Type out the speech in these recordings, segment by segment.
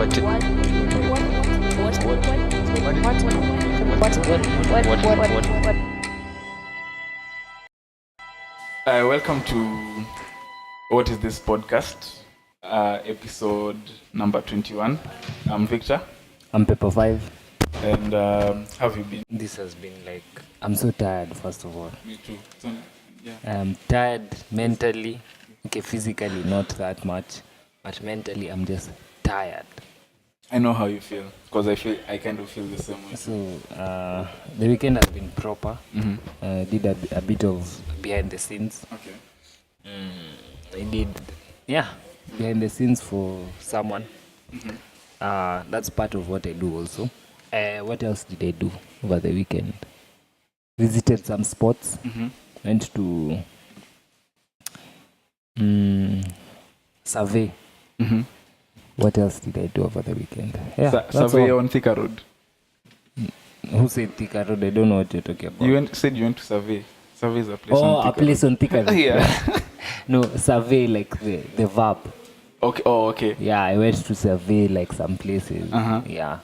Welcome to What is this podcast? Episode number 21. I'm Victor. I'm Pepper 5. And how have you been? This has been like, I'm so tired, first of all. Me too. So, yeah. I'm tired mentally. Okay, physically, not that much. But mentally, I'm just tired. I know how you feel, because I kind of feel the same way. So, the weekend has been proper. Mm-hmm. Did a bit of behind the scenes. Okay. I did, behind the scenes for someone. Mm-hmm. That's part of what I do also. What else did I do over the weekend? Visited some spots. Mm-hmm. Went to survey. Mm-hmm. What else did I do over the weekend? Survey on Thika Road. Who said Thika Road? I don't know what you're talking about. Said you went to survey. Survey is a place on Thika a place on Thika Road. Yeah. No, survey like the verb. Okay. Oh, okay. Yeah, I went to survey like some places. Uh-huh. Yeah.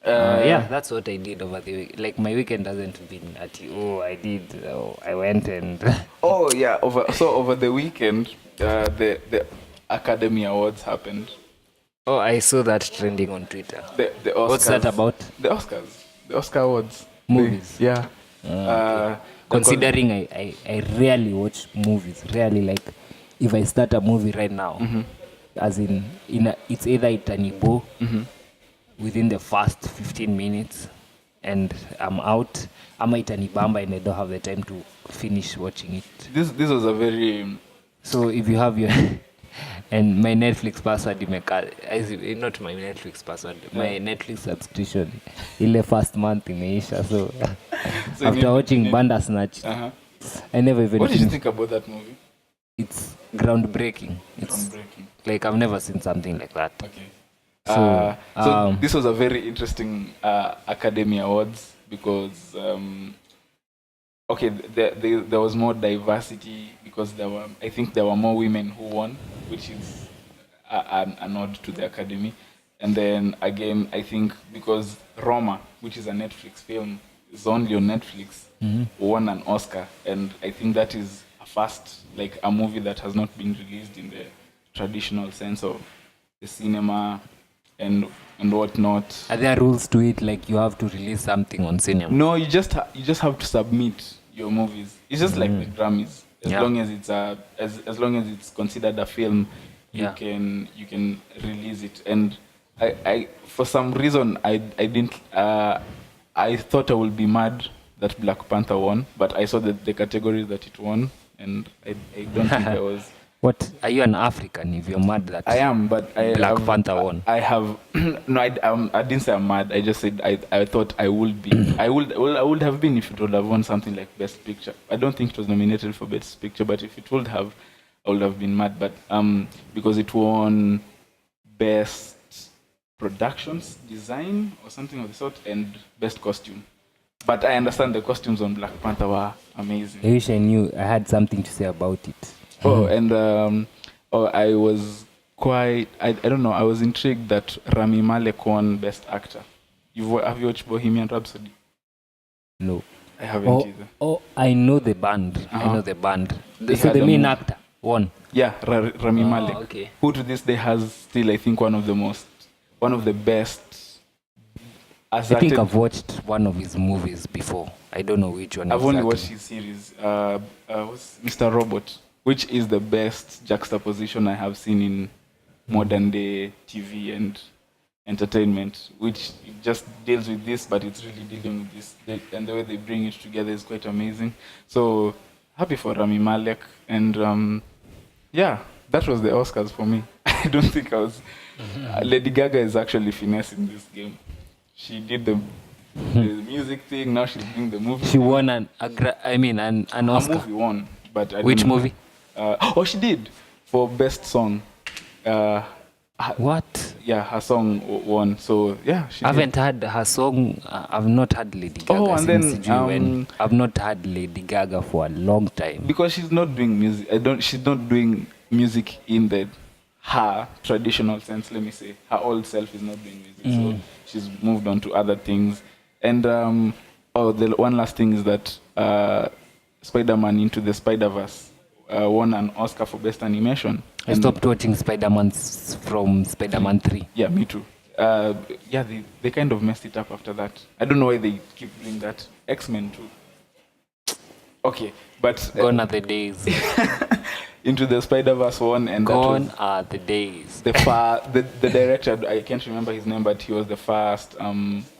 That's what I did over the week. Like my weekend hasn't been at I went and Oh yeah, over the weekend, the Academy Awards happened. Oh, I saw that trending on Twitter. The Oscars. What's that about? The Oscars. The Oscar Awards. Movies. Okay. Considering I rarely watch movies. Rarely, like if I start a movie right now, as it's either itanibo within the first 15 minutes and I'm out. Ama itanibamba and I don't have the time to finish watching it. This was a very... So if you have your... And my Netflix password, not my Netflix password, my Netflix subscription, ile first month imeisha. So after watching Bandersnatch, I never even... What did you think about that movie? It's groundbreaking. It's groundbreaking. Like I've never seen something like that. Okay. So this was a very interesting Academy Awards because there was more diversity because I think there were more women who won, which is a nod to the Academy. And then again, I think because Roma, which is a Netflix film, is only on Netflix, won an Oscar, and I think that is a first, like a movie that has not been released in the traditional sense of the cinema and whatnot. Are there rules to it, like you have to release something on cinema? No, you just have to submit your movies. It's just like the Grammys. As long as it's as long as it's considered a film, you can release it. And I for some reason I didn't I thought I would be mad that Black Panther won, but I saw the categories that it won, and I don't think I was. What, are you an African if you're mad that I am, but Black Panther won? I have no. I didn't say I'm mad. I just said I thought I would be. I would have been if it would have won something like Best Picture. I don't think it was nominated for Best Picture, but if it would have, I would have been mad. But because it won Best Productions Design or something of the sort and Best Costume. But I understand the costumes on Black Panther were amazing. I wish I knew. I had something to say about it. Oh, and I was quite, I don't know, I was intrigued that Rami Malek won Best Actor. Have you watched Bohemian Rhapsody? No. I haven't either. Oh, I know the band. I know the band. So the main actor won? Yeah, Rami Malek. Okay. Who to this day has still, I think, one of the best. I think I've watched one of his movies before. I don't know which one. I've only watched his series, what's Mr. Robot, which is the best juxtaposition I have seen in modern day TV and entertainment, which it just deals with this, but it's really dealing with this. And the way they bring it together is quite amazing. So, happy for Rami Malek. And that was the Oscars for me. I don't think I was... Lady Gaga is actually finessing this game. She did the music thing, now she's doing the movie. She won an Oscar. A movie won, but I Which don't know. movie? She did for best song. What? Yeah, her song won. So yeah, she I haven't heard her song. I've not had Lady Gaga. Oh, and since then I've not had Lady Gaga for a long time. Because she's not doing music. She's not doing music in the her traditional sense, let me say, her old self is not doing music, so she's moved on to other things. And the one last thing is that Spider-Man Into the Spider-Verse won an Oscar for Best Animation. I stopped watching Spider-Man from Spider-Man 3. Yeah, me too. They kind of messed it up after that. I don't know why they keep doing that. X-Men too. Okay, but Gone are the days. Into the Spider-Verse one, and Gone are the days. The director, I can't remember his name, but he was the first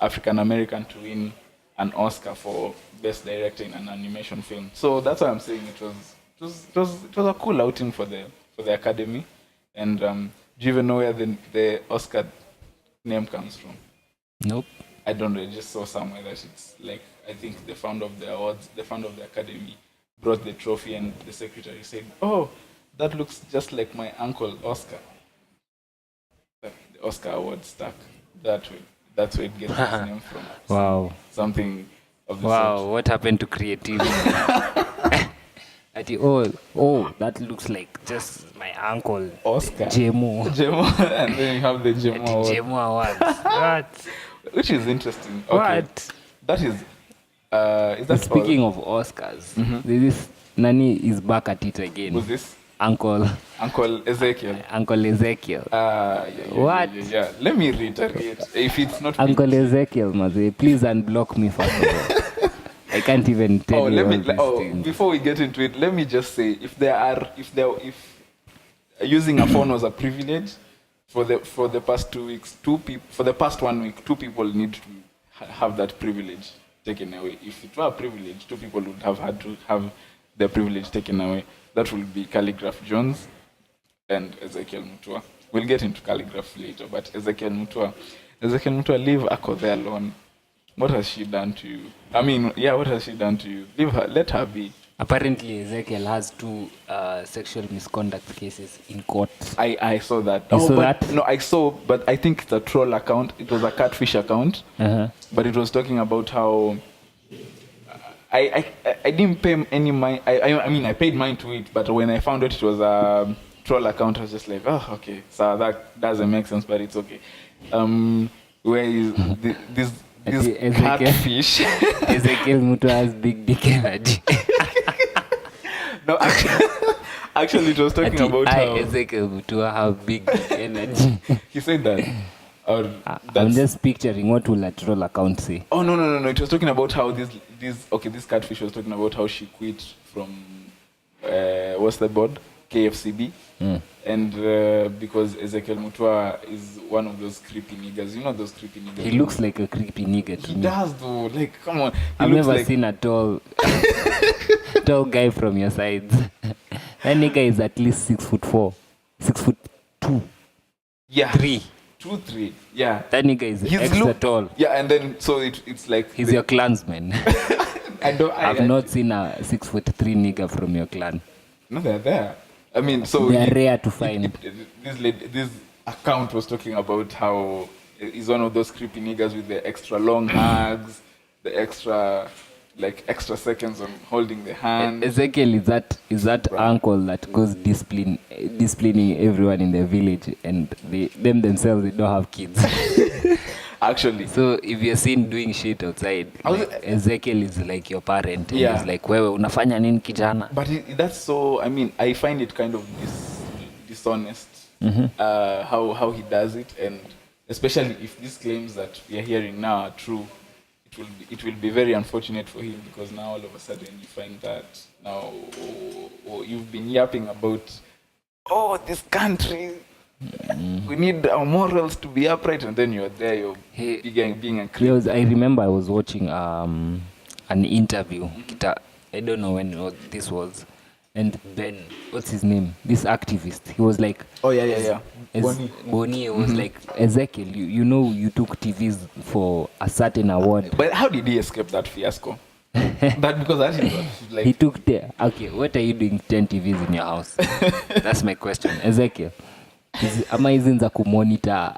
African American to win an Oscar for Best Director in an animation film. So that's why I'm saying it was a cool outing for the Academy. And do you even know where the Oscar name comes from? Nope. I don't know. I just saw somewhere that it's like, I think the founder of the awards, the founder of the Academy, brought the trophy, and the secretary said, "Oh, that looks just like my uncle Oscar." The Oscar award stuck that way. That's where it gets its name from. Wow. Something of the Wow, sort. what happened to creativity? That looks like just my uncle Oscar. Jemo. And then you have the Jemo award. Jemo Awards. What? Which is interesting. Okay. What? That is that Speaking of Oscars, this Nani is back at it again. Who's this? Uncle Ezekiel. Uncle Ezekiel. What? Yeah. Let me reiterate. If it's not Uncle Ezekiel, Maze, please unblock me first of all. I can't even tell you all these things. Before we get into it, let me just say, if using a phone was a privilege, for the past 2 weeks, for the past 1 week, 2 people need to have that privilege taken away. If it were a privilege, 2 people would have had to have their privilege taken away. That will be Calligraph Jones and Ezekiel Mutua. We'll get into Calligraph later, but Ezekiel Mutua, leave Ako there alone. What has she done to you? What has she done to you? Leave her, let her be. Apparently, Ezekiel has 2 sexual misconduct cases in court. I saw that. You saw that? No, I saw, but I think it's a troll account. It was a catfish account. But it was talking about how I didn't pay any mind. I paid mind to it, but when I found out it was a troll account, I was just like, oh, okay. So that doesn't make sense, but it's okay. Where is this catfish? Ezekiel Mutu has big dick energy. No, actually, it was talking about how Ezekiel Mutu have big dick energy. He said that. I'm just picturing what will a troll account say. Oh no! It was talking about how this catfish was talking about how she quit from what's the board? KFCB. And because Ezekiel Mutua is one of those creepy niggas. You know those creepy niggas? He looks like a creepy nigga to me. He does though. Like, come on. I've never seen a tall guy from your sides. That nigga is at least 6'4", 6'2". Yeah. 3. 2-3. Yeah. That nigga is extra tall. Yeah, and then so it's like he's your clansman. I've not seen a 6'3" nigga from your clan. No, they're there. So they are rare to find. This account was talking about how he's one of those creepy niggas with the extra long hugs, the extra seconds on holding the hand. Ezekiel is that uncle that goes disciplining everyone in the village, and them themselves they don't have kids. Actually. So if you're seen doing shit outside, Ezekiel is like your parent. And he's like, wewe unafanya nini kijana? But that's so, I find it kind of dishonest how he does it, and especially if these claims that we are hearing now are true, it will be very unfortunate for him, because now all of a sudden you find that now you've been yapping about this country. We need our morals to be upright, and then you're there, being a creep. I remember I was watching an interview. I don't know when this was, and Ben, what's his name? This activist. He was like, Bonnie was like, Ezekiel, you took TVs for a certain award. But how did he escape that fiasco? Because that is like he took okay. What are you doing 10 TVs in your house? That's my question, Ezekiel. Ama hizi nza kumonitor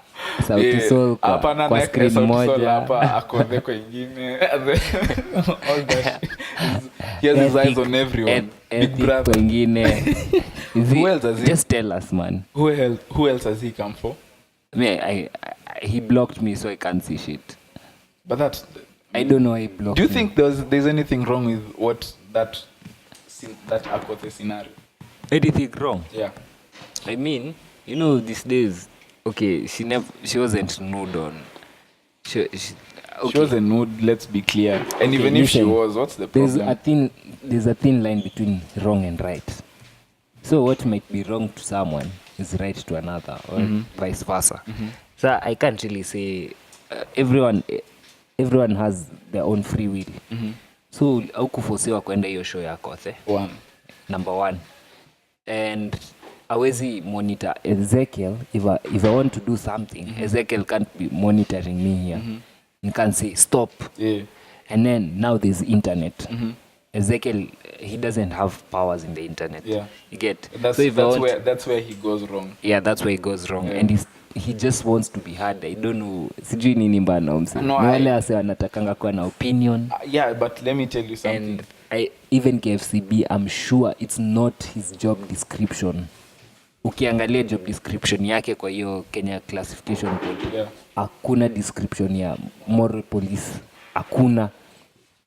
Sauti Sol kwa screen moja hapa akode kwa ingine. All that. He has his eyes on everyone. Big brother kwa ingine. Who else has he? Just tell us, man. Who else has he come for? He blocked me, so I can't see shit. But that I don't know why he blocked Do you me. think there's anything wrong with what that Akothe scenario? Anything wrong? Yeah. I mean, you know, these days, okay, she wasn't nude on. She wasn't nude, let's be clear. And Okay, even if she listen, was, what's the problem? There's a thin line between wrong and right. So what might be wrong to someone is right to another, or vice versa. So I can't really say everyone has their own free will. So haukufosiwa kwenda hiyo show ya Akothe. Number one. And awezi monitor Ezekiel. If I want to do something, Ezekiel can't be monitoring me here. You can't say stop. Yeah. And then now there's internet. Ezekiel, he doesn't have powers in the internet. Yeah. You get? That's where he goes wrong. Yeah, that's where he goes wrong. Yeah. And he just wants to be heard. I don't know. Sijui nini mbana umse. No, wale wase wanatakanga kuwa na opinion. Yeah, but let me tell you something. And even KFCB, I'm sure it's not his job description. Ukiangalia job description yake kwa hiyo Kenya classification code. Hakuna description ya moral police. Hakuna.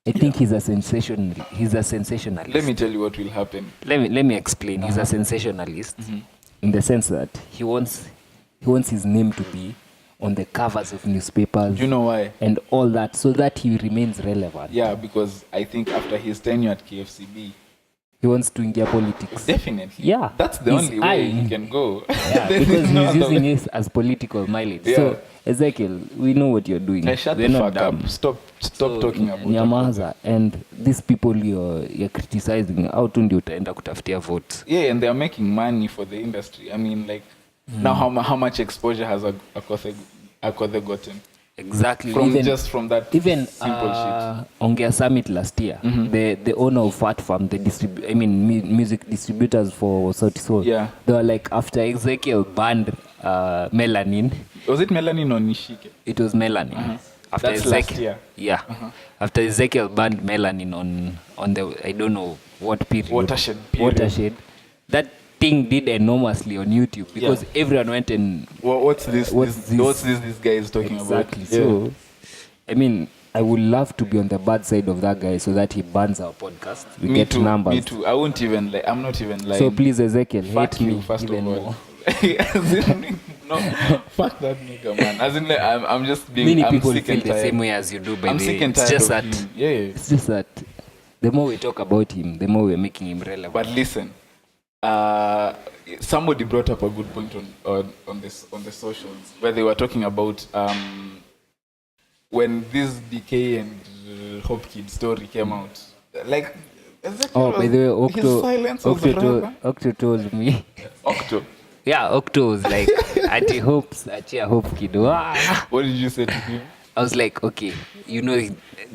I think he's a sensationalist. Let me tell you what will happen. Let me explain. He's a sensationalist in the sense that he wants his name to be on the covers of newspapers. You know why? And all that, so that he remains relevant. Yeah, because I think after his tenure at KFCB, he wants to India politics. Definitely. Yeah. That's the only way he can go. Yeah, because he's using it as political mileage. Yeah. So, Ezekiel, we know what you're doing. Shut the fuck up. Stop talking about Nyamaza. And these people you're criticizing, how tu ndio utaenda kutafutia votes? Yeah, and they're making money for the industry. I mean, like, now how much exposure has Akothe gotten? Exactly. From that even simple shit. Ongea Summit last year, the owner of Fat Farm, music distributors for Sauti Sol, they were like, after Ezekiel banned Melanin. Was it Melanin or Nishike? It was Melanin. After That's last year. Yeah. After Ezekiel banned Melanin on the, I don't know what period. Watershed. That thing did enormously on YouTube because everyone went and what's this guy is talking about? Exactly. So I mean, I would love to be on the bad side of that guy so that he bans our podcast. We me get too, numbers. Me too. I'm not even lying. So please, Ezekiel, fuck hate you, me first even of all. more. No, fuck that nigga, man. As in, I'm just being. Many I'm people sick feel and the tired. same way as you do. By I'm the sick and it's tired just of that. him. Yeah. It's just that the more we talk about him, the more we're making him relevant. But listen, somebody brought up a good point on the socials where they were talking about when this DK and Hope Kid story came out. Like, by the way, his silence was Octo told me. Octo. Yeah, Octo was like, Ati Hope Kid. Wow. What did you say to him? I was like, okay, you know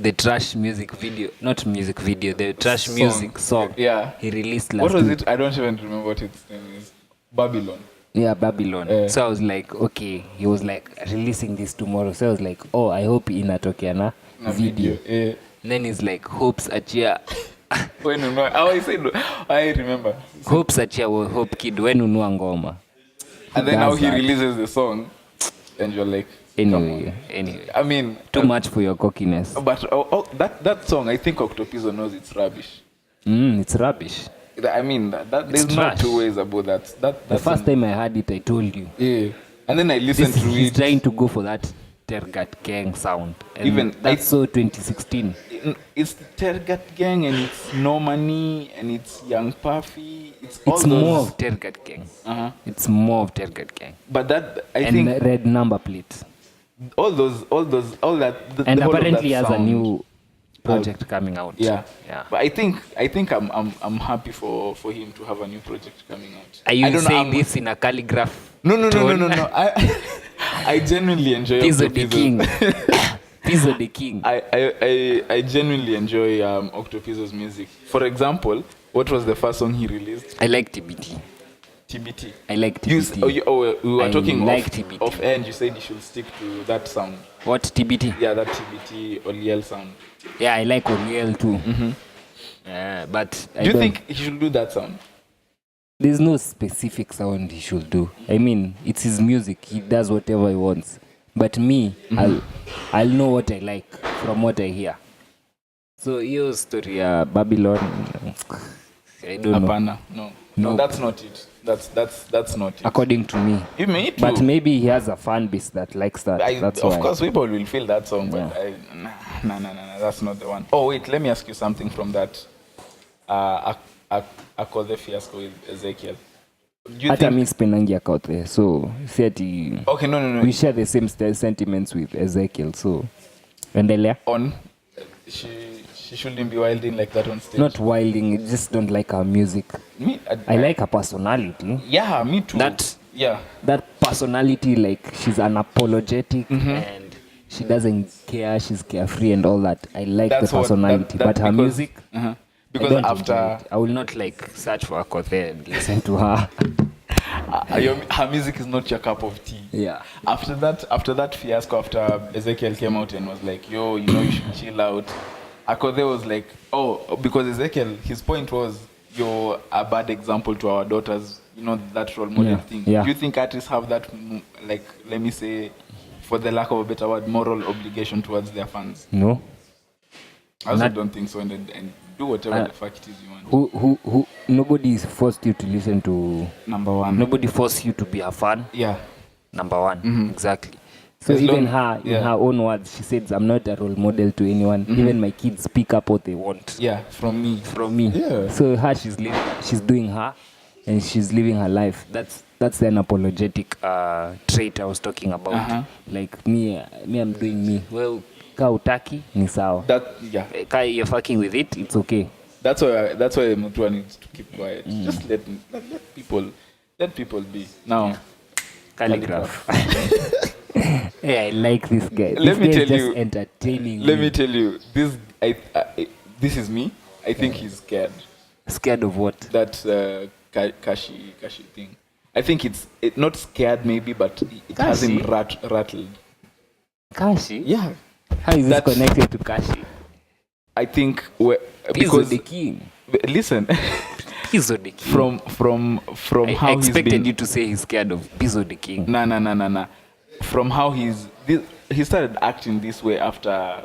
the trash music video, not music video, the trash music song. Yeah. He released last What was week. it? I don't even remember what its name is. Babylon. Yeah, Babylon. So I was like, okay, he was like releasing this tomorrow. So I was like, oh, I hope inatokea na video. Yeah. And then he's like, hopes achia. When you know, I remember. Hopes achia or Hope Kid when unua ngoma. And then now he releases the song, and you're like, Anyway. I mean, too much for your cockiness. But that song, I think Octopizzo knows it's rubbish. It's rubbish. I mean, there's no two ways about that. The first time I heard it, I told you. Yeah. And then I listened to it. He's trying to go for that Tergat Gang sound. And even that's so 2016. It's Tergat Gang and it's No Money and it's Young Puffy. It's more of Tergat Gang. It's more of Tergat Gang. But that I think red number plate. All that. And apparently has a new project coming out. Yeah. But I think I'm happy for him to have a new project coming out. Are you saying this in a calligraph? No. I genuinely enjoy Pizzo the King. Pizzo the King. I genuinely enjoy Octopizzo's music. For example, what was the first song he released? I like TBT. TBT. I like TBT. We were talking TBT. Off air and you said you should stick to that sound. What, TBT? Yeah, that TBT Oliel sound. Yeah, I like Oliel too. But do you think he should do that sound? there's no specific sound he should do. I mean, it's his music. He does whatever he wants. But me, I'll know what I like from what I hear. So your story, Babylon, I don't know. Apana. No, that's not it. That's not it. According to me. Me too. But maybe he has a fan base that likes that. That's of why. course, people will feel that song, but no, that's not the one. Oh wait, let me ask you something from that. Akothe fiasco with Ezekiel. Do you Hata think? mi sipendangi Akothe, so si ati Okay, no. we share the same sentiments with Ezekiel, so endelea. She shouldn't be wilding like that on stage. Not wilding, I just don't like her music. Me, I like her personality. Yeah, me too. That personality, like she's unapologetic and she doesn't care, she's carefree and all that. I like the personality, but her music, because after I will not like search for Akothe and listen to her. her music is not your cup of tea. Yeah. After that fiasco, after Ezekiel came out and was like, yo, you should chill out. Akothe was like, oh, because Ezekiel, his point was, you're a bad example to our daughters, that role model thing. Yeah. Do you think artists have that, like, let me say, for the lack of a better word, moral obligation towards their fans? No. I also don't think so, and do whatever the fuck it is you want. Who nobody forced you to listen to Number one. Nobody forced you to be a fan. Yeah. Number one. Exactly. So even her, in her own words, she said, I'm not a role model to anyone. Even my kids pick up what they want. Yeah, from me. Yeah. So her, she's doing her, and she's living her life. That's the unapologetic trait I was talking about. Like me, I'm doing me. Well, ka utaki ni sawa. Ka you're fucking with it, it's okay. That's why Mutua needs to keep quiet. Just let people be. Now, Calligraph. Hey, I like this guy. Let me tell you, entertaining. Let me tell you, this is me. I think he's scared. Scared of what? That Kashi thing. I think it's not scared maybe, but it has him rattled. Kashi? Yeah. How is this connected to Kashi? I think because the king. Listen. Pizzo the king. From how I expected you to say he's scared of Pizzo the king. Nah. From how he started acting this way after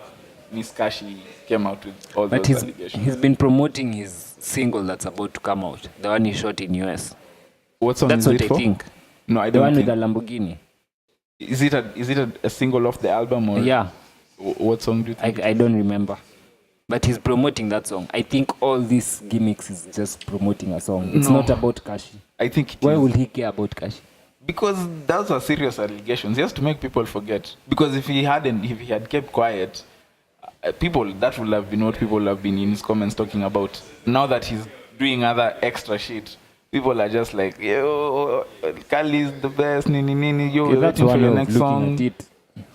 Miss Kashi came out with all those allegations. He's been promoting his single that's about to come out, the one he shot in US. What song that's is it for? That's what I think. No, I don't think. The one with the Lamborghini. Is it a single off the album or? Yeah. What song do you think? I don't remember. But he's promoting that song. I think all these gimmicks is just promoting a song. It's not about Kashi. I think why will he care about Kashi? Because those are serious allegations. He has to make people forget. Because if he had kept quiet, that would have been what people have been in his comments talking about. Now that he's doing other extra shit, people are just like, yo, Kali's the best, nini, yo, we're waiting for your next song.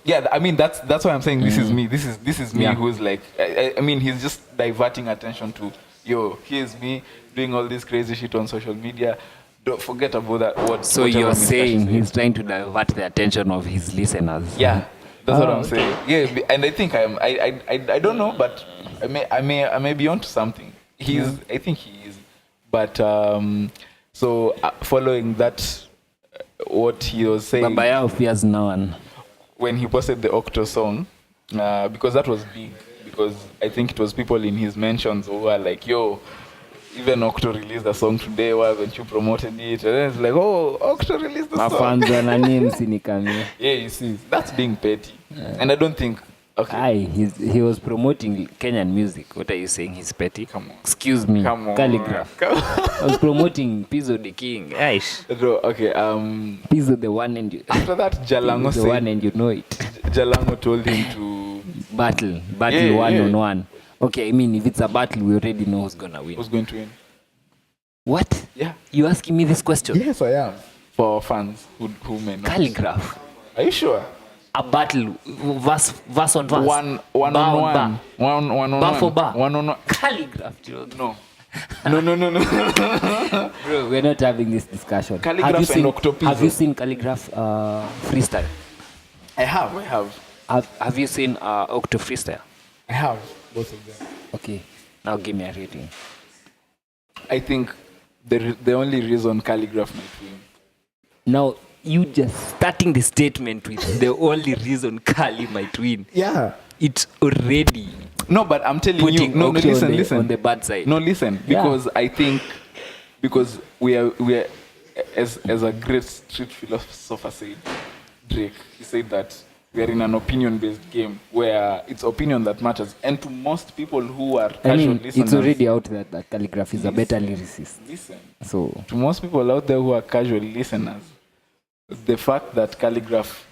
Yeah, I mean that's why I'm saying this is me. This is me who's like, I mean he's just diverting attention to, yo, here's me doing all this crazy shit on social media. Don't forget about that. So you're saying he's trying to divert the attention of his listeners? Yeah, that's what I'm saying. Yeah, and I think I don't know, but I may be onto something. I think he is. But so following that, what he was saying. Baba Yao fears no one. When he posted the Octo song, because that was big, because I think it was people in his mentions who were like, yo, even Octo released a song today, why haven't you promoted it? And then it's like, oh, Octo released the song. Yeah, you see, that's being petty. And I don't think, okay. He was promoting Kenyan music. What are you saying? He's petty? Come on. Excuse me. Come on. Calligraph. I was promoting Pizzo the king. Aish. Okay, Pizzo the one and you... After that, Jalango said... the one and you know it. Jalango told him to... Battle on one. Okay, I mean, if it's a battle, we already know who's going to win. Who's going to win? What? Yeah. You asking me this question? Yes, I am. For fans who may not. Calligraph. Are you sure? A battle, verse on verse. One on one. Bar for bar. One on one. Calligraph, No. Bro, we're not having this discussion. Calligraph and Octopizzo. Have you seen Calligraph freestyle? I have. Have you seen Octo freestyle? I have, both of them. Okay, now give me a rating. I think the only reason Calligraph might win. Now, you just starting the statement with the only reason Kali might win. Yeah. It's already No, but I'm telling you. putting No, Octo listen. on the bad side. No, listen. Because I think, because we are as a great street philosopher said, Drake, he said that we are in an opinion-based game where it's opinion that matters. And to most people who are casual listeners, it's already out there that Calligraph is a better lyricist. Listen. So To most people out there who are casual listeners, the fact that Calligraph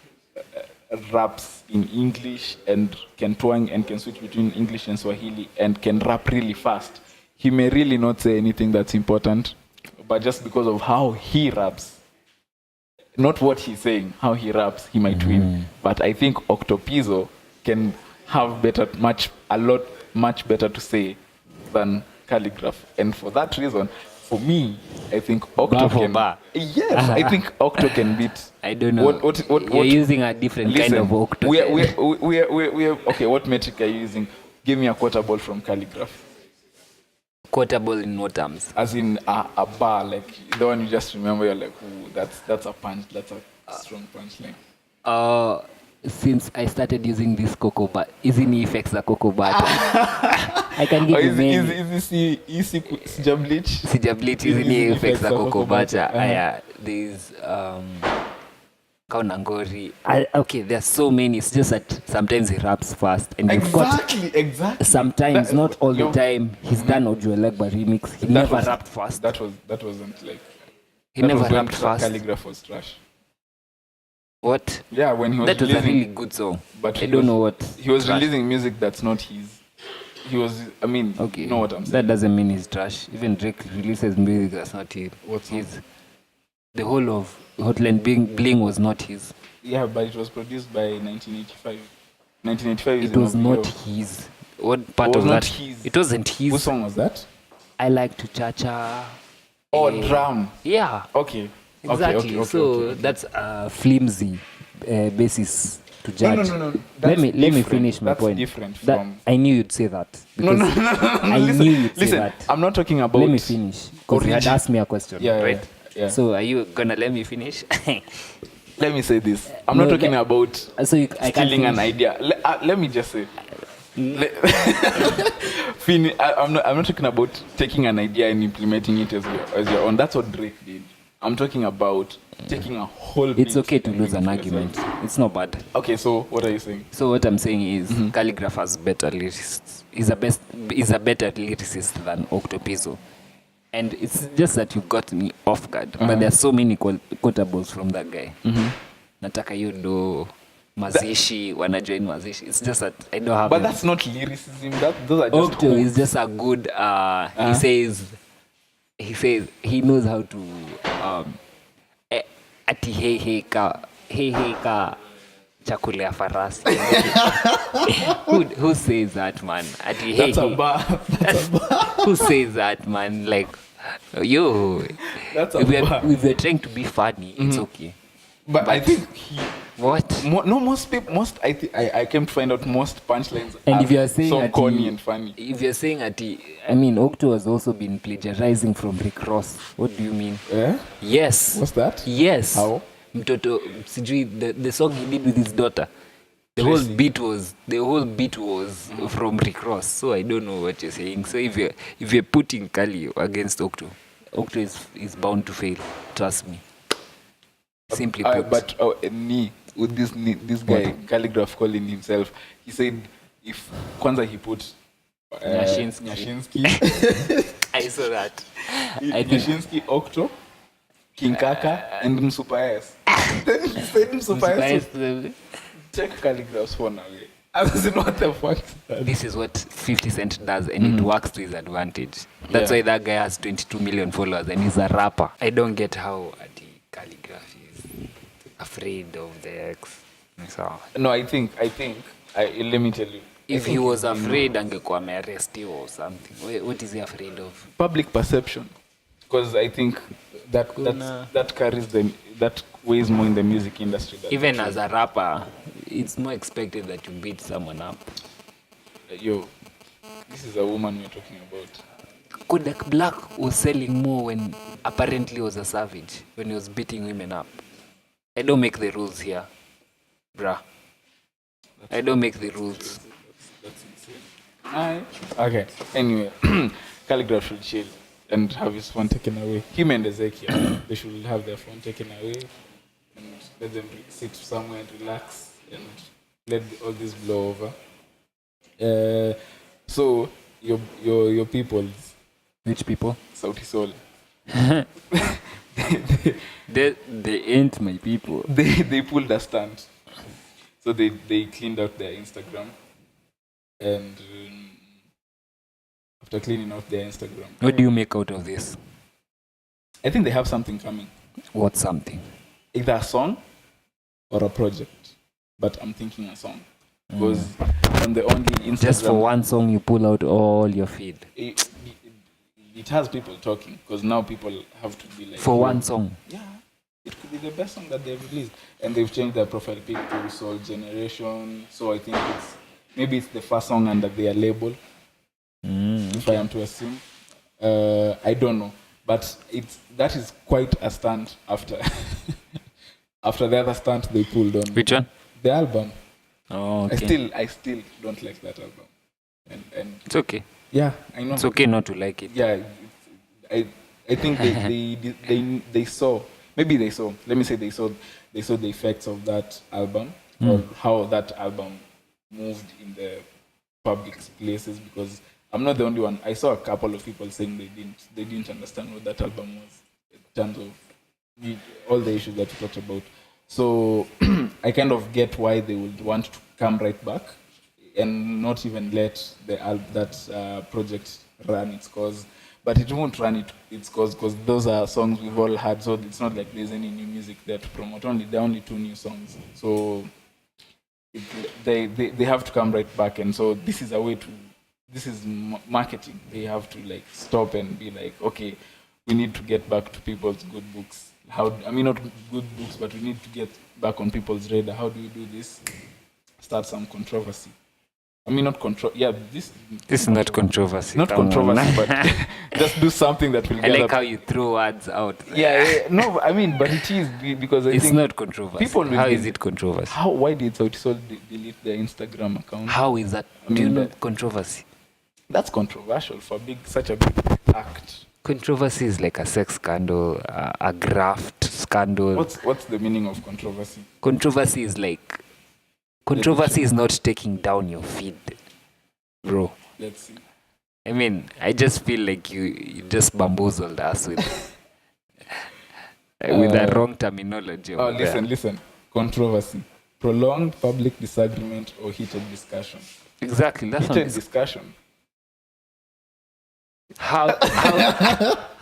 raps in English and can twang and can switch between English and Swahili and can rap really fast, he may really not say anything that's important, but just because of how he raps, not what he's saying, how he raps, he might win. But I think Octopizzo can have much better to say than Calligraph. And for that reason, for me, I think Octo can. Yes, I think Octo can beat. I don't know. What You're using a different kind of Octo. Okay, what metric are you using? Give me a quarter ball from Calligraph. Quotable in what terms? As in a bar, like the one you just remember, you're like, ooh, that's a punch, that's a strong punchline. Since I started using this cocoa butter, isn't effects a cocoa butter? I can give you many. Is this Sijablich? Sijablich isn't effects a cocoa butter. There's Kaunangori. Okay, there's so many. It's just that sometimes he raps fast, and Exactly. Sometimes, not all the time. He's done Ojuelegba remix. He never rapped fast. That wasn't like. He never rapped fast. Calligraph was trash. What? Yeah, when he was that was a really good song. But I don't know what. He was releasing music that's not his. He was. I mean, okay. You know what I'm saying. That doesn't mean he's trash. Even Drake releases music that's not his. What's his? The whole of Hotline Bling was not his. Yeah, but it was produced by 1985. 1985 is it was not his. What part of that? His. It wasn't his. What song was that? I like to cha-cha. Drum. Yeah. Okay. Exactly. Okay. That's a flimsy basis to judge. No. Let me finish my point. Different from. I knew you'd say that. No. I knew you'd say that. I'm not talking about. Let me finish because you had asked me a question. Yeah, right. Yeah. So are you gonna let me finish? Let me say this. I'm not talking about stealing an idea. Let me just say. I'm not talking about taking an idea and implementing it as your own. That's what Drake did. I'm talking about taking a whole. It's okay to lose an argument. It's not bad. Okay, so what are you saying? So what I'm saying is, Calligraph has better lyricists. Is a better lyricist than Octopizzo. And it's just that you got me off guard. But there are so many quotables from that guy. Nataka yudo Mazishi, wanna join Mazishi. It's just that I don't have. But that's not lyricism. Those are just. Octo is just a good. He says he knows how to. Ati hey ka chakula ya farasi. Who says that, man? Ati hey. That's a bar. Who says that, man? Like, yo. That's a bar. If we're trying to be funny, it's okay. But I think most people, I came to find out most punchlines and if you're saying so corny and funny. If you're saying Octo has also been plagiarizing from Rick Ross. What do you mean? Yeah? Yes. What's that? Yes. How? Mtoto, the song he did with his daughter. The whole beat was from Rick Ross. So I don't know what you're saying. So if you're putting Kali against Octo is bound to fail. Trust me. Simply put. But with this guy, Calligraph calling himself, he said if Kwanzaa he put Nyashinsky. I saw that. Nyashinsky, Octo, King Kaka, and Msupa S. Then he said Msupa S. Check Calligraph's phone away. I was in what the fuck. This is what 50 Cent does, and it works to his advantage. That's why that guy has 22 million followers, and he's a rapper. I don't get how Calligraph is afraid of the X. So, no, I think. Let me tell you. If he was afraid, angekuwa amearrestiwa or something. What is he afraid of? Public perception, because I think that carries that weighs more in the music industry. Even as a rapper, it's more expected that you beat someone up. Yo, this is a woman we're talking about. Kodak Black was selling more when apparently he was a savage, when he was beating women up. I don't make the rules here, bruh. I don't make the rules. That's insane. Okay. Anyway, Calligraph should chill and have his phone taken away. Him and Ezekiel, they should have their phone taken away and let them sit somewhere and relax and let all this blow over. So your people. Which people? Sauti Sol. They ain't my people. They pulled a stunt. So they cleaned out their Instagram. And after cleaning out their Instagram. What do you make out of this? I think they have something coming. What something? Either a song or a project. But I'm thinking a song. Because on the only Instagram... Just for one song you pull out all your feed. It has people talking. Because now people have to be like... For one song? Yeah. It could be the best song that they've released. And they've changed their profile pic to Soul Generation. So I think maybe it's the first song under their label. If I am to assume. I don't know. But that is quite a stunt after after the other stunt they pulled on. Which one? The album. Oh, okay. I still don't like that album. And it's okay. Yeah, I know. It's okay not to like it. Yeah, I think they saw. Maybe they saw. Let me say they saw the effects of that album or how that album moved in the public places. Because I'm not the only one. I saw a couple of people saying they didn't understand what that album was in terms of all the issues that we talked about. So I kind of get why they would want to come right back and not even let that project run its course. But it won't run its course because those are songs we've all had. So it's not like there's any new music there to promote. There are only 2 new songs. So they have to come right back. And so this is a way to... This is marketing. They have to like stop and be like, okay, we need to get back to people's good books. Not good books, but we need to get back on people's radar. How do we do this? Start some controversy. This is not controversy. Not controversy, but just do something that will I like how you throw words out. Yeah, no, but it is because it's not controversy. How is it controversy? Why did Sauti Sol delete their Instagram account? How is that? Do you know controversy? That's controversial for such a big act. Controversy is like a sex scandal, a graft scandal. What's the meaning of controversy? Controversy is like... Controversy is not taking down your feed, bro. Let's see. I just feel like you just bamboozled us with a wrong terminology. Listen. Controversy. Prolonged public disagreement or heated discussion. Exactly. That's heated discussion. How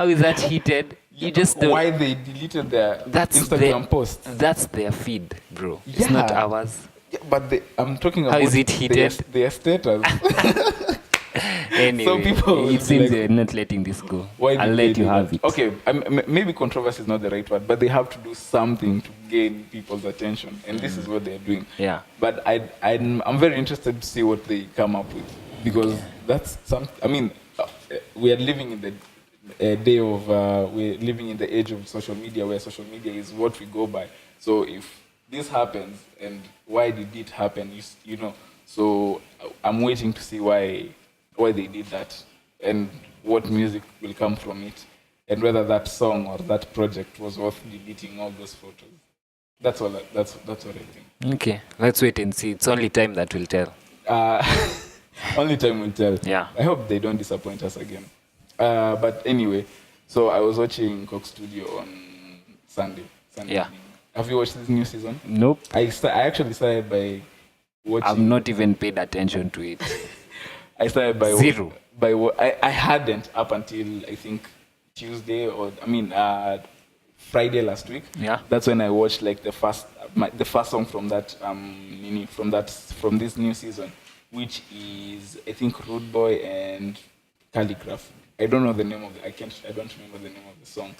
is that heated? You just don't. Why they deleted their Instagram posts? That's their feed, bro. It's not ours. Yeah, but I'm talking about... How is it heated? Their status. Anyway, so people it seems they're not letting this go. I'll let you have it. Okay, maybe controversy is not the right word, but they have to do something to gain people's attention, and this is what they're doing. Yeah. But I'm very interested to see what they come up with, because that's something... we are living in the we're living in the age of social media, where social media is what we go by. So if this happens, and why did it happen? So I'm waiting to see why they did that, and what music will come from it, and whether that song or that project was worth deleting all those photos. That's all. That's what I think. Okay, let's wait and see. It's only time that will tell. Only time will tell. Yeah. I hope they don't disappoint us again. But anyway, so I was watching Coke Studio on Sunday. Yeah. Evening. Have you watched this new season? Nope. I actually started by watching... I've not even paid attention to it. I started by... Zero. I hadn't up until, I think, Tuesday Friday last week. Yeah. That's when I watched like the first song from that from this new season, which is, I think, Rude Boy and Calligraph. I don't know the name of I don't remember the name of the song,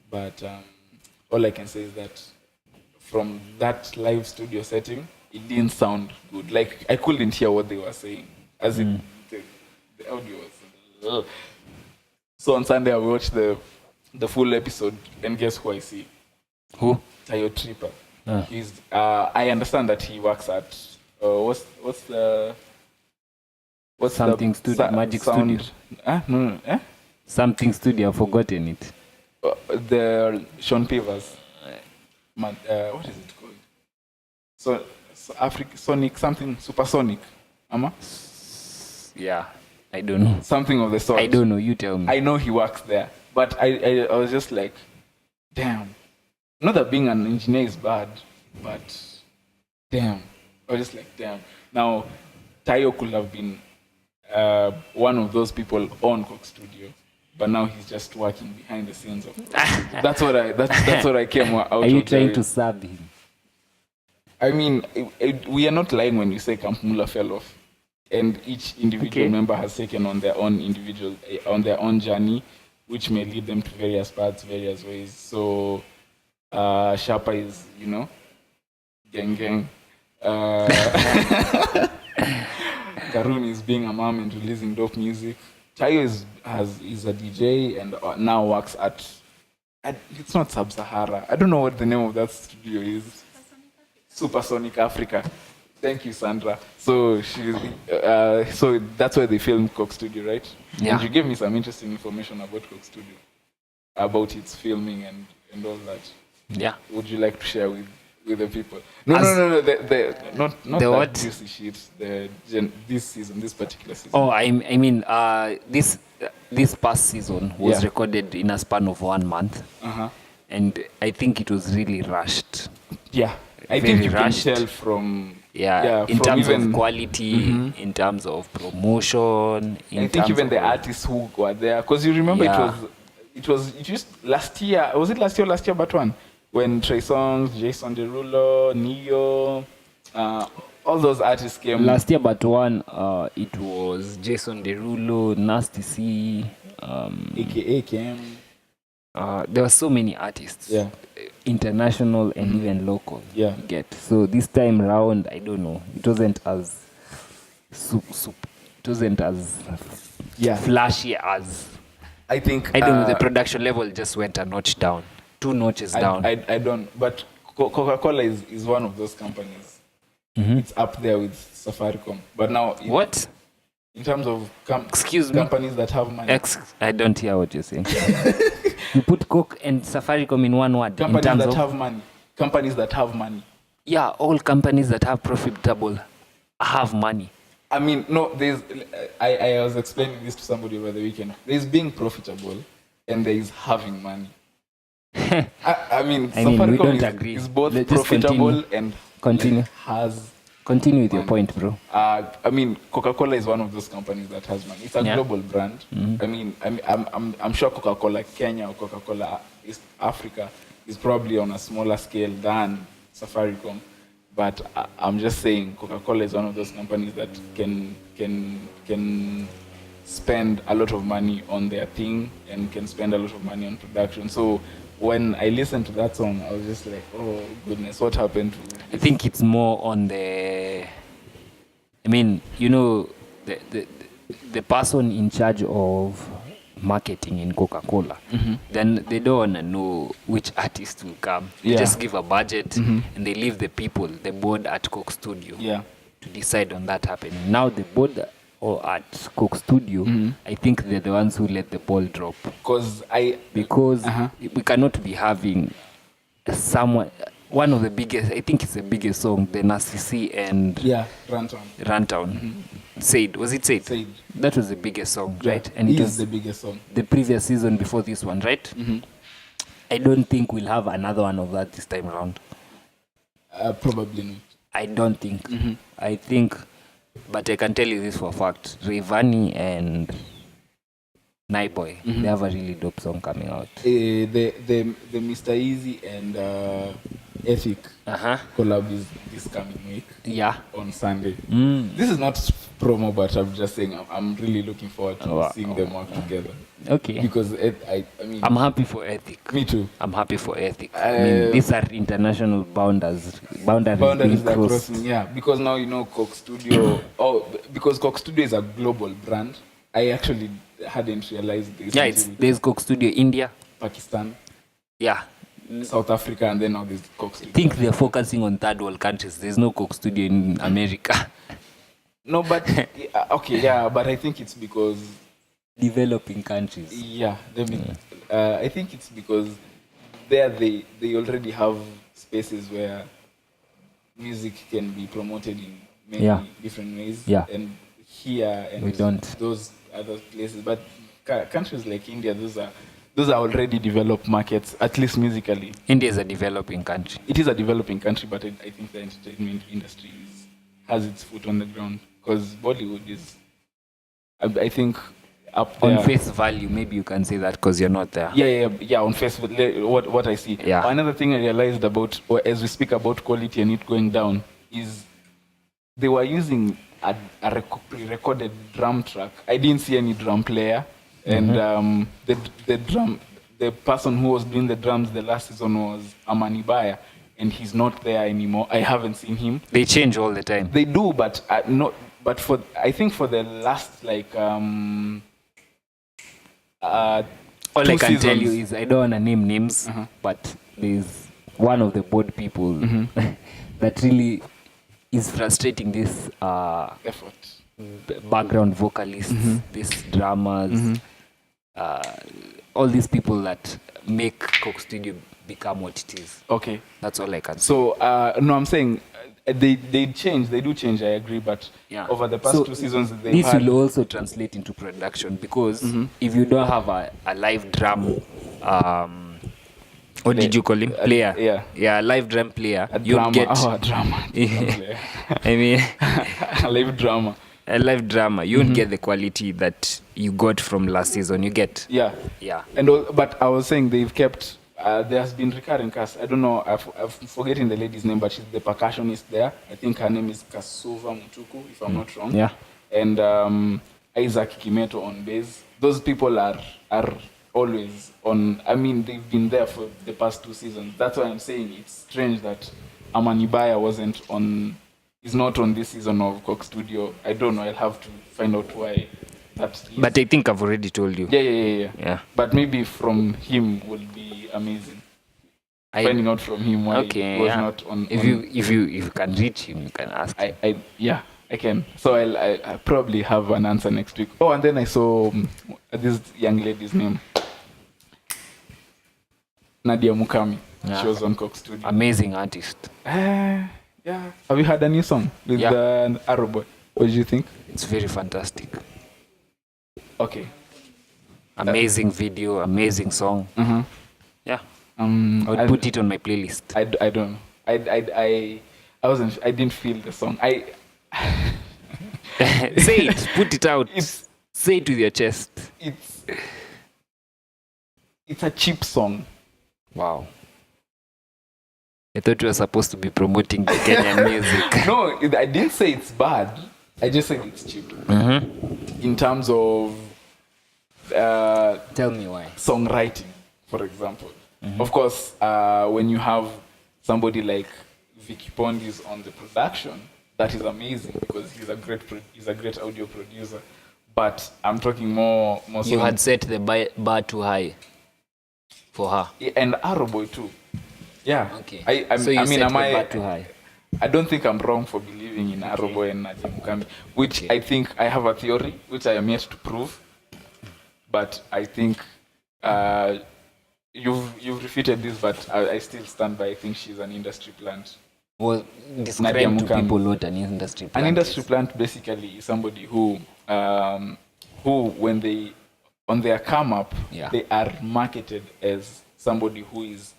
but all I can say is that from that live studio setting, it didn't sound good. Like, I couldn't hear what they were saying, as in the audio was. So on Sunday I watched the full episode, and guess who I see? Who? Tayo Tripper. Ah. He's I understand that he works at what's Something studio, Magic sound, Studio. No, eh? Something studio, I've forgotten it. The Sean Pivers. What is it called? So Africa Sonic something supersonic. Ama? Yeah, I don't know. Something of the sort. I don't know, you tell me. I know he works there, but I was just like, damn. Not that being an engineer is bad, but damn. I was just like, damn. Now, Tayo could have been one of those people on Coke Studio, but now he's just working behind the scenes of Coke. That's what I came out. Are you trying to serve him? I mean, we are not lying when we say Camp Mula fell off, and each individual member has taken on their own journey, which may lead them to various paths, various ways. So, Sharpa is, gang. Karun is being a mom and releasing dope music. Tayo is a DJ and now works at it's not Sub-Sahara. I don't know what the name of that studio is. Supersonic Africa. Thank you, Sandra. So so that's where they filmed Coke Studio, right? Yeah. And you gave me some interesting information about Coke Studio, about its filming and all that. Yeah. Would you like to share with the people? No. Not the that what? juicy shit. This season, this particular season. Oh, I mean, this past season was recorded in a span of 1 month, and I think it was really rushed. Yeah, I think you can tell from in from terms even, of quality, in terms of promotion. I think even the artists who were there, because you remember it used last year. Was it last year or last year? But one when Trey Songz, Jason Derulo, Neo, all those artists came. Last year, but one, it was Jason Derulo, Nasty C, AKA came. There were so many artists, international and even local. Yeah, so this time round, I don't know. It wasn't as it wasn't as flashy as. I think. I don't know. The production level just went a notch down, 2 notches down. I don't. But Coca-Cola is one of those companies. It's up there with Safaricom. But now, what? In terms of companies that have money. I don't hear what you're saying. You put Coke and Safaricom in one word. Companies that have money. Companies that have money. Yeah, all companies that are profitable have money. I mean, no, I was explaining this to somebody over the weekend. There's being profitable and there is having money. I mean, Safaricom we don't agree. Is both profitable and has. Continue with your point, bro. I mean, Coca-Cola is one of those companies that has money. It's a global brand. I mean, I'm sure Coca-Cola Kenya or Coca-Cola East Africa is probably on a smaller scale than Safaricom. But I'm just saying, Coca-Cola is one of those companies that can spend a lot of money on their thing and can spend a lot of money on production. So when I listened to that song, I was just like, oh goodness, what happened to this? I think it's more on the. I mean, the person in charge of marketing in Coca-Cola, then they don't want to know which artist will come. They just give a budget and they leave the people, the board at Coke Studio, to decide on that happening. Now the board or at Coke Studio, I think they're the ones who let the ball drop. Because we cannot be having one of the biggest, I think it's the biggest song, the Nasty C and Runtown. Said, was it Said? Said. That was the biggest song, right? And it was the biggest song. The previous season before this one, right? I don't think we'll have another one of that this time around. Probably not. I don't think. I think, but I can tell you this for a fact. Rayvanny and Naiboy, they have a really dope song coming out. The Mr. Easy and Ethic collab is this coming week. Yeah. On Sunday. This is not promo, but I'm just saying I'm really looking forward to seeing them work together. Okay. Because I mean, I'm happy for Ethic. Me too. I'm happy for Ethic. I mean, these are international boundaries being crossed. Yeah, because now Coke Studio. Because Coke Studio is a global brand. I actually hadn't realized this. Yeah, until there's Coke Studio India. Pakistan, Yeah. South Africa, and then now there's Coke I Studio. think they're focusing on third world countries. There's no Coke Studio in America. No, but okay, yeah, but I think it's because Developing countries. yeah, I think it's because there they already have spaces where music can be promoted in many different ways. Yeah. And here and We don't. those other places, but countries like India, those are already developed markets, at least musically. India is a developing country. It is a developing country, but I think the entertainment industry has its foot on the ground because Bollywood is, I think, up there. On face value, maybe you can say that because you're not there. Yeah. On face, what I see. Yeah. Another thing I realized about, or as we speak about quality and it going down, is they were using a pre-recorded drum track. I didn't see any drum player, and the person who was doing the drums the last season was Amani Baya, and he's not there anymore. I haven't seen him. They change all the time. They do, but not. But I think for the last All I can tell you seasons. is I don't want to name names, but there's one of the board people that really is frustrating this Effort. background vocalists, these drummers, all these people that make Coke Studio become what it is. Okay. That's all I can say. So no, I'm saying they change. They do change. I agree, but over the past 2 seasons, this will also translate into production because if you don't have a live drum, what did you call him? Player. Live drum player. You get a drama. I mean, a live drama. A live drama. You won't get the quality that you got from last season. You get. Yeah. And but I was saying they've kept. There has been recurring cast. I don't know. I'm forgetting the lady's name, but she's the percussionist there. I think her name is Kasuva Mutuku, if I'm not wrong. Yeah. And Isaac Kimeto on bass. Those people are always on. I mean, they've been there for the past 2 seasons. That's why I'm saying it's strange that Amani Baya is not on this season of Coke Studio. I don't know. I'll have to find out why. But I think I've already told you. Yeah. But maybe from him would be amazing. Finding out from him why he was not on. If you can reach him, you can ask. I can. So I'll probably have an answer next week. Oh, and then I saw this young lady's name, Nadia Mukami. She was on Coke Studio. Amazing artist. Yeah. Have you heard a new song with Arrow Boy? What do you think? It's very fantastic. Okay. Amazing video, amazing song. Yeah. I would put it on my playlist. I don't know. I didn't feel the song. Say it. Put it out. Say it with your chest. It's a cheap song. Wow. I thought you were supposed to be promoting the Kenyan music. No, I didn't say it's bad. I just said it's cheap. In terms of tell me why. Songwriting, for example. Of course, when you have somebody like Vicky Pondis on the production, that is amazing because he's a great audio producer. But I'm talking more. You had set the bar too high for her. And Arrowboy too. Yeah. Okay. I so you mean, set the bar too high. I don't think I'm wrong for believing in Arrowboy and Nadia Mukami, which I think I have a theory, which I am yet to prove. But I think you've refuted this, but I still stand by. I think she's an industry plant. Well, describe to people what an industry plant An industry plant basically is somebody who when they on their come up, they are marketed as somebody who is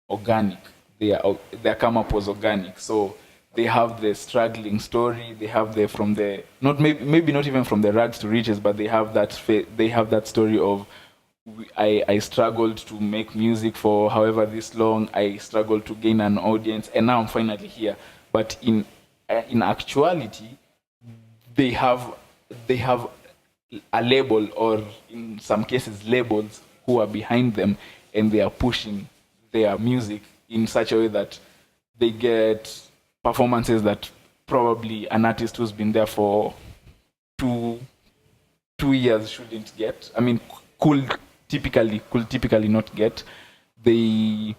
organic. Their come up was organic, so they have the struggling story. They have maybe not even from the rags to riches, but they have that story of I struggled to make music for however this long. I struggled to gain an audience, and now I'm finally here. But in actuality, they have a label, or in some cases labels, who are behind them, and they are pushing their music in such a way that they get performances that probably an artist who's been there for two 2 years shouldn't get. I mean, could typically not get. They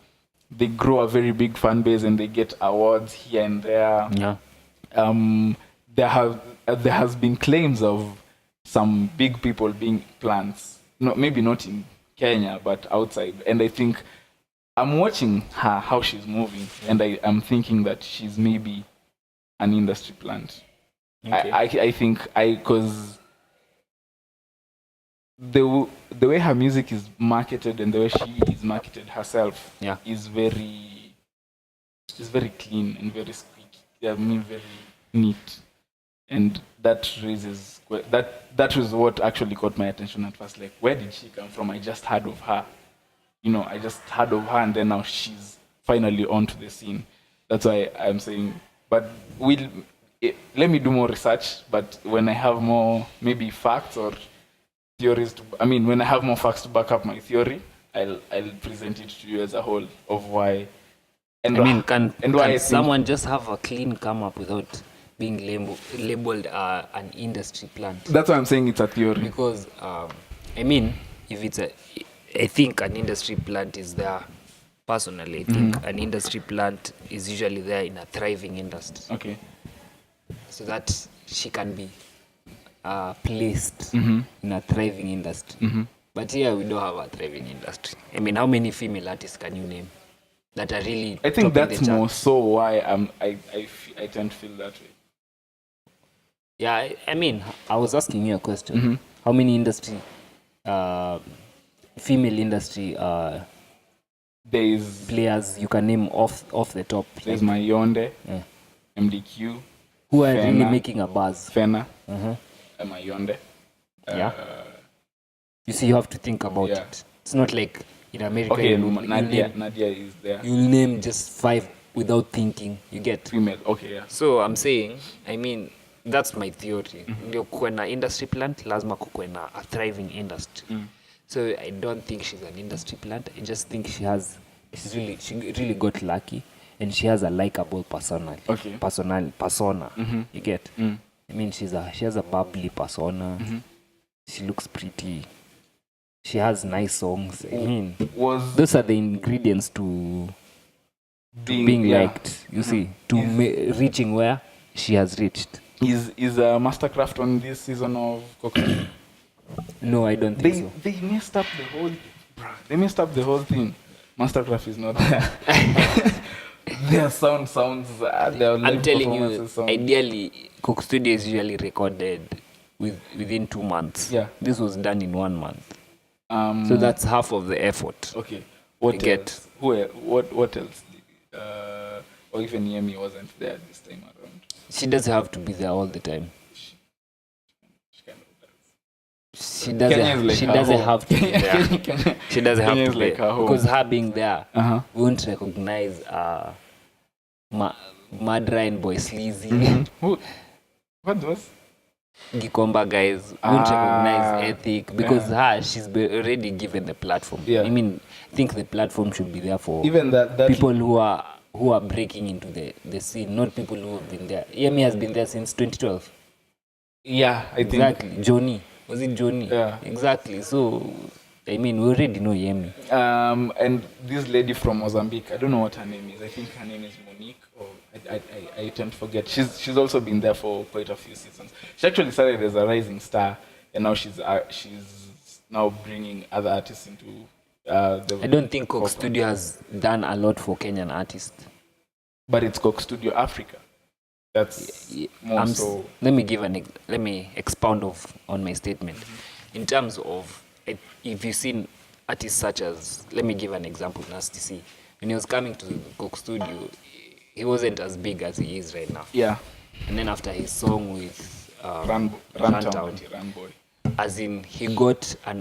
grow a very big fan base and they get awards here and there. Yeah. There has been claims of some big people being plants. No, maybe not in Kenya, but outside. And I think I'm watching her, how she's moving, and I'm thinking that she's maybe an industry plant. Okay. I think because the way her music is marketed and the way she is marketed herself is very clean and very squeaky. I mean, very neat, and that raises that was what actually caught my attention at first. Like, where did she come from? I just heard of her, and then now she's finally onto the scene. That's why I'm saying. But let me do more research. But when I have more maybe facts or theories, when I have more facts to back up my theory, I'll present it to you as a whole of why. And can someone just have a clean come up without being labeled an industry plant? That's why I'm saying it's a theory. Because if it's I think an industry plant is there. Personally, I think an industry plant is usually there in a thriving industry. Okay. So that she can be placed in a thriving industry. But here we don't have a thriving industry. How many female artists can you name that are really? I think that's more so why I tend to feel that way. Yeah, I was asking you a question. How many industry, female industry there's players you can name off the top? There's Mayonde, MDQ. Who are really making a buzz? Fena, Mayonde. You see, you have to think about it. It's not like in America. Okay, Nadia is there. You'll name just 5 without thinking. You get female. Okay, yeah. So I'm saying, that's my theory. Ndio kuwe na industry plant, lazima kuwe na a thriving industry. So I don't think she's an industry plant. I just think she really got lucky, and she has a likable persona. You get? She has a bubbly persona. She looks pretty. She has nice songs. Those are the ingredients to being liked. You see, reaching where she has reached. Is Mastercraft on this season of Cocktail? No, I don't think so. They messed up the whole thing. Mastercraft is not there. Their sound sounds. I'm telling you, ideally, Coke Studio is usually recorded within 2 months. Yeah. This was done in 1 month. So that's half of the effort. Okay. What else? What else? Or even Yemi wasn't there this time around. She doesn't have to be there all the time. She doesn't have to be there. She doesn't have to be there. Because her being there, we won't recognize Madra and Boy Sleazy. What was? Gikomba guys won't recognize Ethic because she's already given the platform. Yeah. I think the platform should be there for even that people who are breaking into the scene, not people who have been there. Yemi has been there since 2012. Yeah, I think. Exactly. Johnny. Was it Johnny? Yeah. Exactly. So, we already know Yemi. And this lady from Mozambique, I don't know what her name is. I think her name is Monique, or I tend to forget. She's also been there for quite a few seasons. She actually started as a rising star, and now she's now bringing other artists into I don't think Coke Studio has done a lot for Kenyan artists. But it's Coke Studio Africa. That's more so. Let me expound on my statement. In terms of, if you've seen artists such as, let me give an example, Nasty C. When he was coming to the Coke Studio, he wasn't as big as he is right now. Yeah. And then after his song with Runtown, as in he got a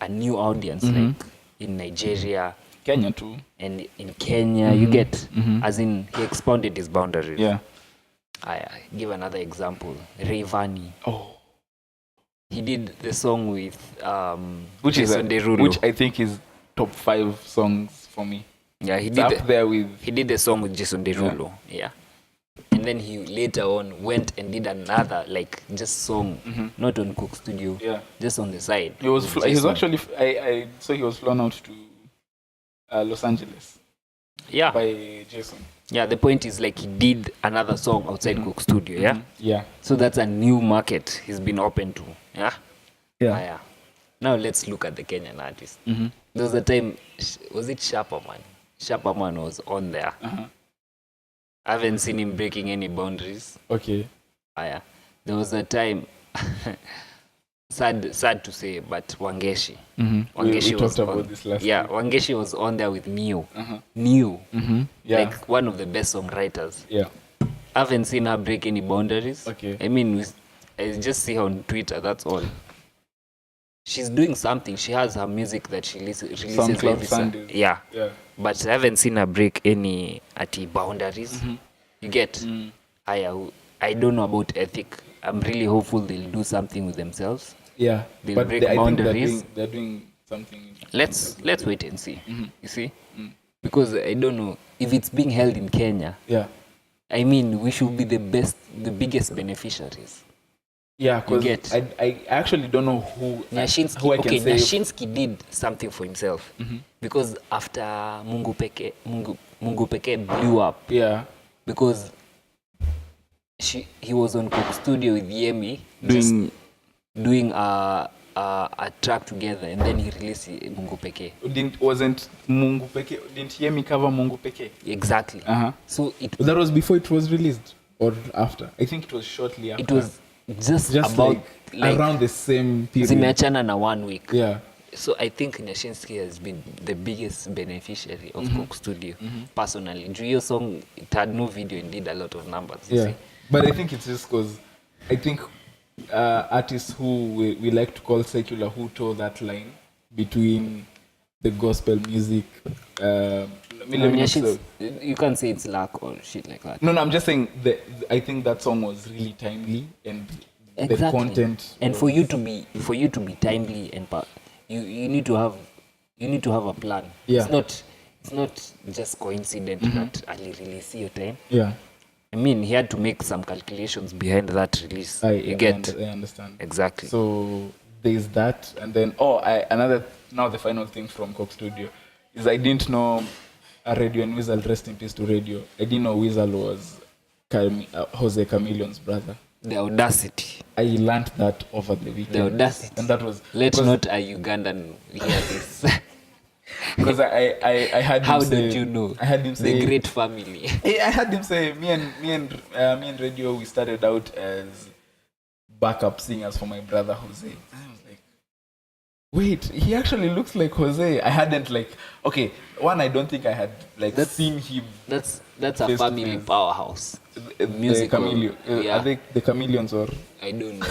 new audience, like in Nigeria, Kenya too, and in Kenya, you get, as in he expanded his boundaries. Yeah. I give another example, Rayvanny. Oh. He did the song with Jason Derulo, which I think is top 5 songs for me. Yeah, he did the song with Jason Derulo. Yeah. And then he later on went and did another like just song, not on Coke Studio, just on the side. He was actually I so he was flown out to Los Angeles. Yeah. By Jason. Yeah, the point is like he did another song outside Coke Studio, yeah? Yeah. So that's a new market he's been open to, yeah? Yeah. Yeah. Now let's look at the Kenyan artist. There was a time, was it Sharperman? Sharperman was on there. I haven't seen him breaking any boundaries. Okay. Yeah. There was a time, sad to say, but Wangeshi. Wangeshi we talked about this last week. Wangeshi was on there with Neo. Neo. Yeah. Like one of the best songwriters. Yeah. I haven't seen her break any boundaries. Okay. I mean, I just see her on Twitter, that's all. She's doing something. She has her music that she releases every Sunday. Yeah. But I haven't seen her break any boundaries. You get? I don't know about ethic. I'm really hopeful they'll do something with themselves. Yeah. They'll break boundaries. I think they're doing something. Let's wait and see. You see? Because I don't know if it's being held in Kenya. Yeah. I mean, we should be the biggest beneficiaries. Yeah, because I actually don't know who I can say. Nyashinsky did something for himself. Because after Mungu Peke blew up. Yeah. Because he was on Coke Studio with Yemi doing a track together, and then he released Mungu Peke. Wasn't Mungu Peke? Didn't Yemi cover Mungu Peke? Exactly. So that was before it was released or after? I think it was shortly after. It was just about like around the same period. Zimeachana na 1 week. Yeah. So I think Nyashinsky has been the biggest beneficiary of Coke Studio, personally. Your song, it had no video and did a lot of numbers. Yeah. But I think it's just because I think artists who we like to call secular, who toe that line between the gospel music. You can't say it's luck or shit like that. No, I'm just saying I think that song was really timely and the content. And for you to be timely and you need to have a plan. Yeah. It's not just coincident that Ali release your time. Yeah. I mean, he had to make some calculations behind that release. I understand. Exactly. So there's that, and then the final thing from Coke Studio is I didn't know Radio and Weasel, rest in peace to Radio. I didn't know Weasel was Jose Chameleon's brother. The audacity. I learned that over the weekend. The audacity. And that was... Let not a Ugandan hear this. Because I had him How say... don't you know? I had him say... The great family. I had him say, me and Radio, we started out as backup singers for my brother Jose. And I was like, wait, he actually looks like Jose. I hadn't I don't think I had seen him. That's a family powerhouse. The chameleon. Are they the chameleons or? I don't know.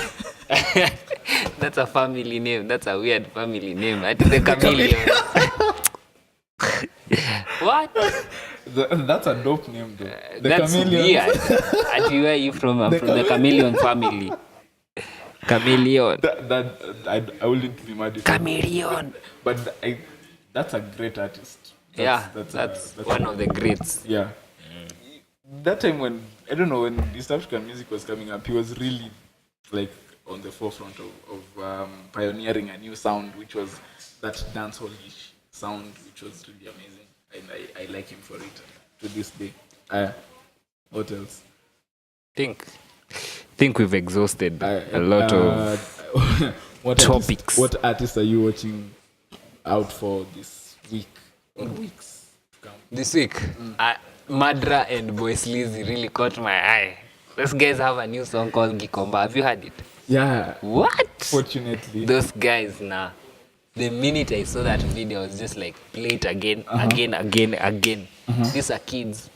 That's a family name. That's a weird family name. I think the chameleons. What? That's a dope name though. That's weird. And where are you from? I'm from the chameleon family. Chameleon. I wouldn't be mad if chameleon. But that's a great artist. That's one of the greats. Yeah. That time when East African music was coming up, he was really on the forefront of pioneering a new sound, which was that dancehall-ish sound, which was really amazing. And I like him for it to this day. What else? Think we've exhausted a lot of topics. What artists are you watching out for this week or weeks to come? This week? Madra and Boy Sleazy really caught my eye. Those guys have a new song called Gikomba. Have you heard it? Yeah. What? Fortunately. Those guys, nah. The minute I saw that video, I was just like, play it again. These are kids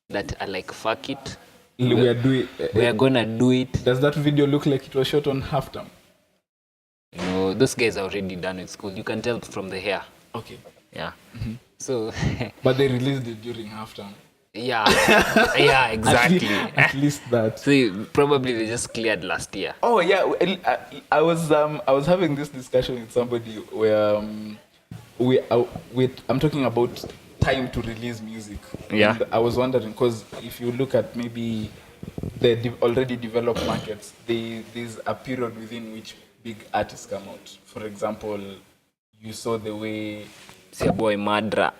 that are like, fuck it. We are gonna do it. Does that video look like it was shot on halftime? No, those guys are already done with school. You can tell from the hair. Okay. Yeah. So. But they released it during halftime. Yeah. Yeah, exactly. At least that. So probably they just cleared last year. Oh yeah, I was having this discussion with somebody where I'm talking about time to release music. Yeah. And I was wondering, because if you look at maybe the already developed markets, there's a period within which big artists come out. For example, you saw the way... It's your boy Madra.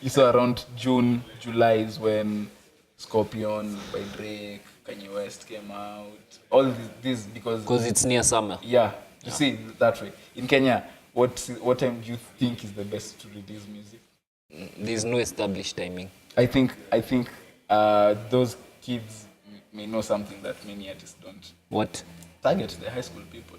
You saw around June, July is when Scorpion by Drake, Kanye West came out. All these because it's near summer. Yeah, you see that way. In Kenya, what time do you think is the best to release music? There's no established timing. I think those kids may know something that many artists don't. What? Target the high school people.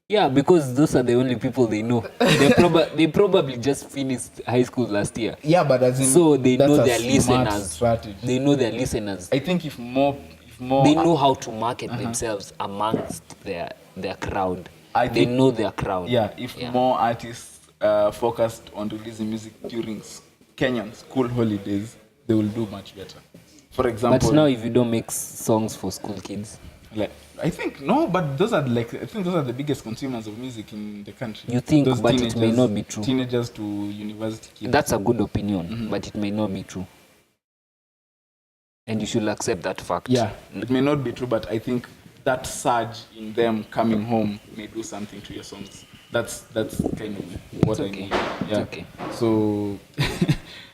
Yeah, because those are the only people they know. They probably just finished high school last year. Yeah, but as in, so they know that's their a listeners. Strategy. They know their listeners. I think if more they know how to market themselves amongst their crowd. They know their crowd. Yeah, if more artists focused on releasing music during Kenyan school holidays, they will do much better. For example, but now if you don't make songs for school kids, like I think no, but those are the biggest consumers of music in the country. You think, but it may not be true. Teenagers to university kids. That's a good opinion, but it may not be true. And you should accept that fact. Yeah, it may not be true, but I think that surge in them coming home may do something to your songs. That's kind of what I mean. Yeah. It's okay. So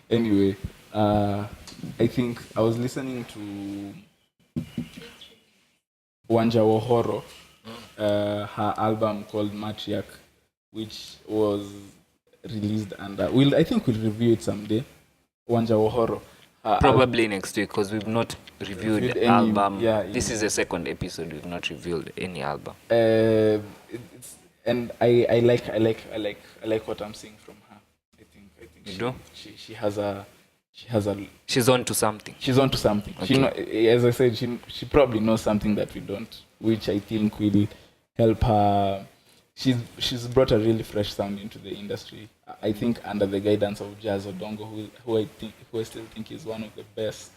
anyway, I think I was listening to Wanja Wohoro, her album called Matriarch, which was released under... I think we'll review it someday. Wanja Wohoro. Probably next week, because we've not reviewed the any album. Yeah, this is the second episode we've not reviewed any album. And I like what I'm seeing from her. I think you do? She has a she's on to something. She's on to something. Okay. As I said, she probably knows something that we don't, which I think will help her. She's brought a really fresh sound into the industry. I think under the guidance of Jazz Odongo, who I still think is one of the best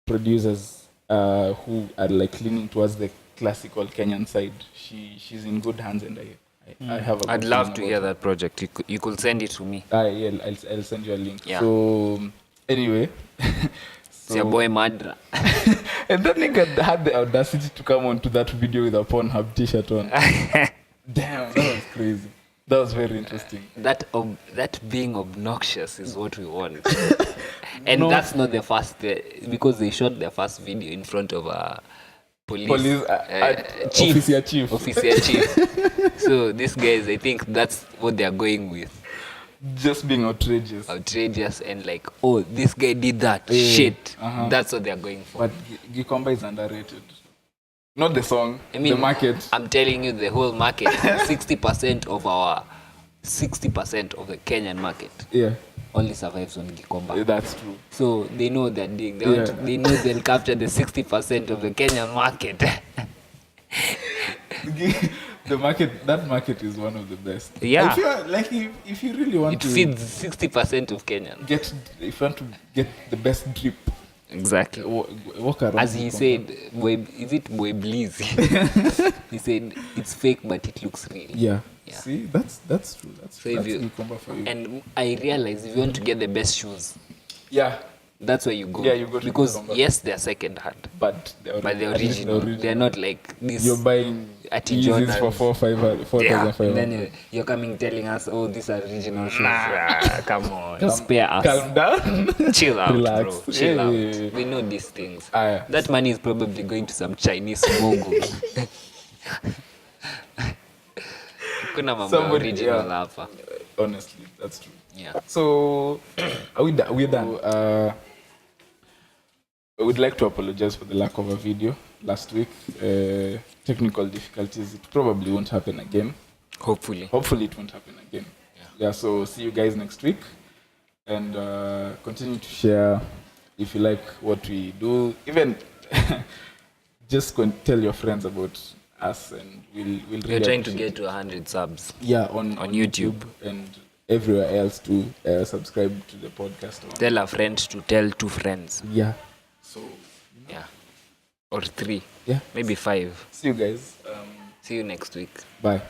producers who are like leaning towards the classical Kenyan side. She's in good hands, and I have. I'd love to hear that project. You could send it to me. Yeah, I'll send you a link. Yeah. So anyway, it's your boy Madra. And that nigga had the audacity to come onto that video with a Pornhub t-shirt on. Damn, that was crazy. That was very interesting. That being obnoxious is what we want. And that's not the first, because they shot their first video in front of a police chief. Officer chief. So these guys, I think that's what they're going with. Just being outrageous. Outrageous and like, oh, this guy did that. Shit. That's what they're going for. But Gikomba is underrated. Not the song, the market. I'm telling you, the whole market, 60% of the Kenyan market only survives on Gikomba. Yeah, that's true. So they know they're doing. They know they'll capture the 60% of the Kenyan market. That market is one of the best. Yeah. If you really want to... It feeds 60% of Kenyan. If you want to get the best drip. Exactly. Walk around. As he said, is it Boy Bleezy? He said it's fake, but it looks real. Yeah. See, that's true. That's for you. And I realize if you want to get the best shoes, that's where you go. Yeah, you go to because yes, they're second hand, but the original. They're not like this. You're buying Yeezys for 4,500. And then you're coming telling us, oh, these are original shoes. Come on, spare us. Calm down. Chill out, relax, bro. Chill out. We know these things. That money is probably going to some Chinese moguls. Kuna mambo original hapa. Honestly, that's true. Yeah. So we're done. I would like to apologize for the lack of a video last week. Technical difficulties. It probably won't happen again. Hopefully it won't happen again. Yeah. So see you guys next week, and continue to share if you like what we do. Even just tell your friends about us, and we'll really. We're trying to get to 100 subs. Yeah, on YouTube and everywhere else to subscribe to the podcast. Tell a friend to tell 2 friends. Yeah. So yeah, or 3. Yeah, maybe 5. See you guys. See you next week. Bye.